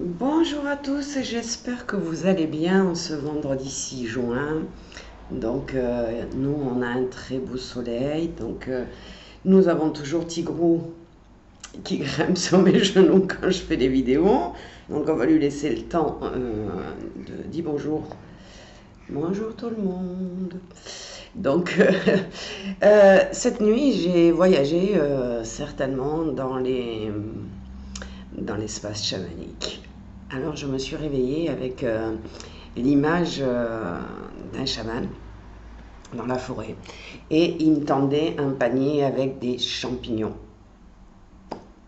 Bonjour à tous, j'espère que vous allez bien en ce vendredi 6 juin. Nous on a un très beau soleil. Nous avons toujours Tigrou qui grimpe sur mes genoux quand je fais des vidéos. Donc on va lui laisser le temps de dire bonjour. Bonjour tout le monde. Donc cette nuit j'ai voyagé certainement dans l'espace chamanique. Alors je me suis réveillée avec l'image d'un chaman dans la forêt et il me tendait un panier avec des champignons.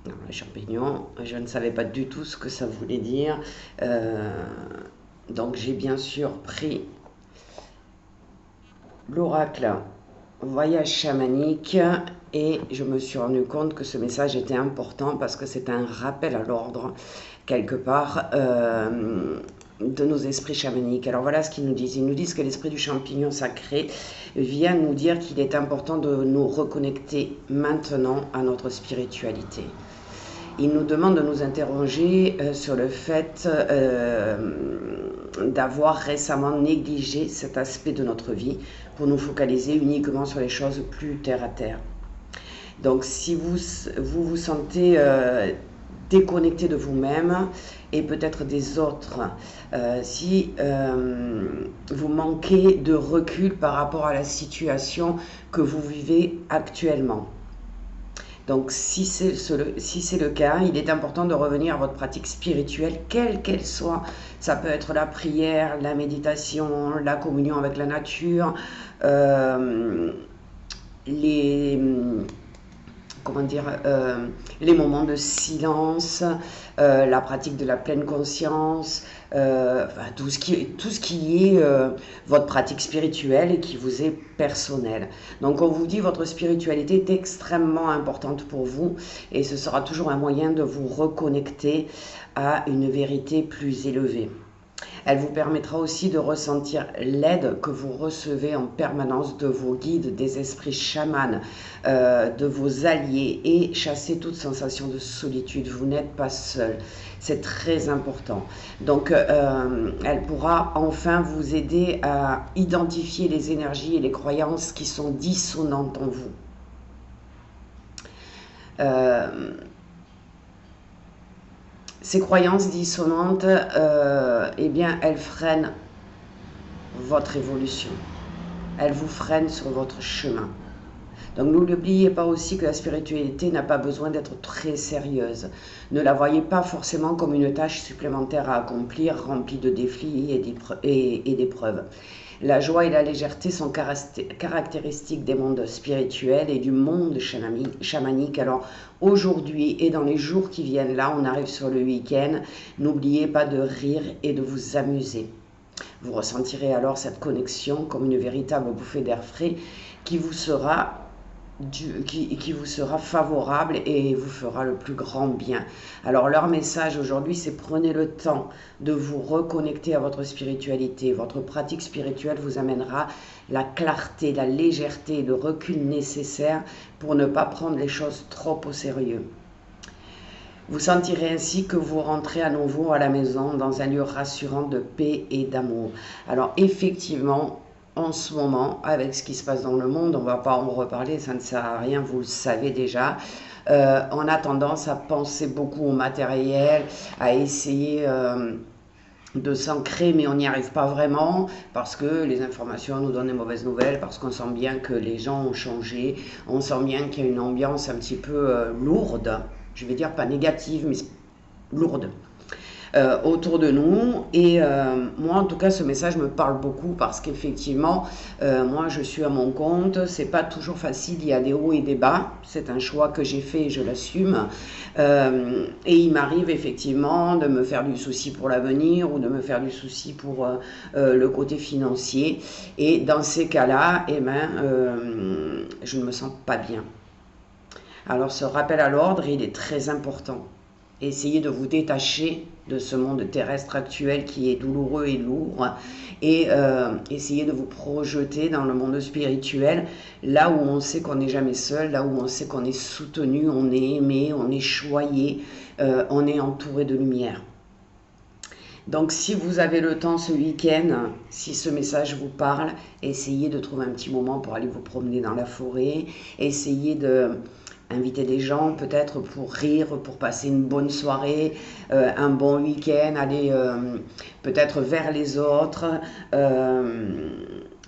Alors, les champignons, je ne savais pas du tout ce que ça voulait dire. Donc j'ai bien sûr pris l'oracle voyage chamanique et je me suis rendu compte que ce message était important parce que c'est un rappel à l'ordre quelque part de nos esprits chamaniques. Alors voilà ce qu'ils nous disent. Ils nous disent que l'esprit du champignon sacré vient nous dire qu'il est important de nous reconnecter maintenant à notre spiritualité. Il nous demande de nous interroger sur le fait d'avoir récemment négligé cet aspect de notre vie pour nous focaliser uniquement sur les choses plus terre à terre. Donc si vous sentez déconnecté de vous-même et peut-être des autres, si vous manquez de recul par rapport à la situation que vous vivez actuellement. Donc si c'est le cas, il est important de revenir à votre pratique spirituelle, quelle qu'elle soit. Ça peut être la prière, la méditation, la communion avec la nature, les, comment dire, les moments de silence, la pratique de la pleine conscience, enfin, tout ce qui est votre pratique spirituelle et qui vous est personnelle. Donc on vous dit votre spiritualité est extrêmement importante pour vous et ce sera toujours un moyen de vous reconnecter à une vérité plus élevée. Elle vous permettra aussi de ressentir l'aide que vous recevez en permanence de vos guides, des esprits chamans, de vos alliés et chasser toute sensation de solitude. Vous n'êtes pas seul. C'est très important. Donc, elle pourra enfin vous aider à identifier les énergies et les croyances qui sont dissonantes en vous. Ces croyances dissonantes, eh bien, elles freinent votre évolution. Elles vous freinent sur votre chemin. Donc n'oubliez pas aussi que la spiritualité n'a pas besoin d'être très sérieuse. Ne la voyez pas forcément comme une tâche supplémentaire à accomplir, remplie de défis et d'épreuves. La joie et la légèreté sont caractéristiques des mondes spirituels et du monde chamanique. Alors aujourd'hui et dans les jours qui viennent, là on arrive sur le week-end, n'oubliez pas de rire et de vous amuser. Vous ressentirez alors cette connexion comme une véritable bouffée d'air frais qui vous sera favorable et vous fera le plus grand bien. Alors leur message aujourd'hui, c'est prenez le temps de vous reconnecter à votre spiritualité. Votre pratique spirituelle vous amènera la clarté, la légèreté et le recul nécessaire pour ne pas prendre les choses trop au sérieux. Vous sentirez ainsi que vous rentrez à nouveau à la maison dans un lieu rassurant de paix et d'amour. Alors effectivement, en ce moment, avec ce qui se passe dans le monde, on ne va pas en reparler, ça ne sert à rien, vous le savez déjà. On a tendance à penser beaucoup au matériel, à essayer de s'ancrer, mais on n'y arrive pas vraiment parce que les informations nous donnent des mauvaises nouvelles, parce qu'on sent bien que les gens ont changé, on sent bien qu'il y a une ambiance un petit peu lourde, je vais dire pas négative, mais lourde. Autour de nous et moi en tout cas ce message me parle beaucoup parce qu'effectivement moi je suis à mon compte, c'est pas toujours facile, il y a des hauts et des bas, c'est un choix que j'ai fait et je l'assume et il m'arrive effectivement de me faire du souci pour l'avenir ou de me faire du souci pour le côté financier et dans ces cas-là eh ben, je ne me sens pas bien. Alors ce rappel à l'ordre il est très important. Essayez de vous détacher de ce monde terrestre actuel qui est douloureux et lourd et essayez de vous projeter dans le monde spirituel, là où on sait qu'on n'est jamais seul, là où on sait qu'on est soutenu, on est aimé, on est choyé, on est entouré de lumière. Donc si vous avez le temps ce week-end, si ce message vous parle, essayez de trouver un petit moment pour aller vous promener dans la forêt, essayez de inviter des gens peut-être pour rire, pour passer une bonne soirée, un bon week-end, aller peut-être vers les autres.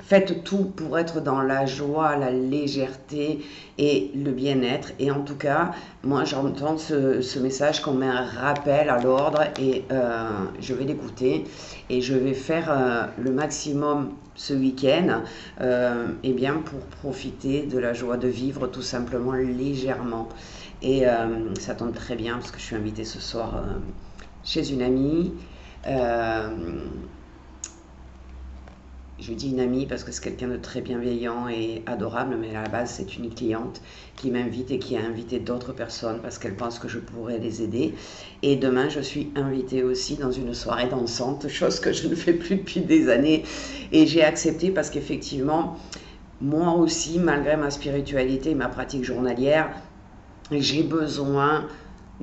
Faites tout pour être dans la joie, la légèreté et le bien-être. Et en tout cas, moi j'entends ce message comme un rappel à l'ordre et je vais l'écouter et je vais faire le maximum ce week-end eh bien pour profiter de la joie de vivre tout simplement légèrement. Et ça tombe très bien parce que je suis invitée ce soir chez une amie. Je dis une amie parce que c'est quelqu'un de très bienveillant et adorable, mais à la base c'est une cliente qui m'invite et qui a invité d'autres personnes parce qu'elle pense que je pourrais les aider. Et demain je suis invitée aussi dans une soirée dansante, chose que je ne fais plus depuis des années. Et j'ai accepté parce qu'effectivement, moi aussi, malgré ma spiritualité et ma pratique journalière, j'ai besoin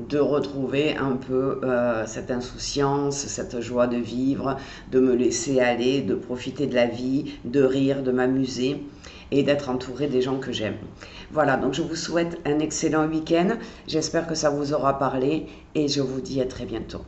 de retrouver un peu cette insouciance, cette joie de vivre, de me laisser aller, de profiter de la vie, de rire, de m'amuser et d'être entourée des gens que j'aime. Voilà, donc je vous souhaite un excellent week-end. J'espère que ça vous aura parlé et je vous dis à très bientôt.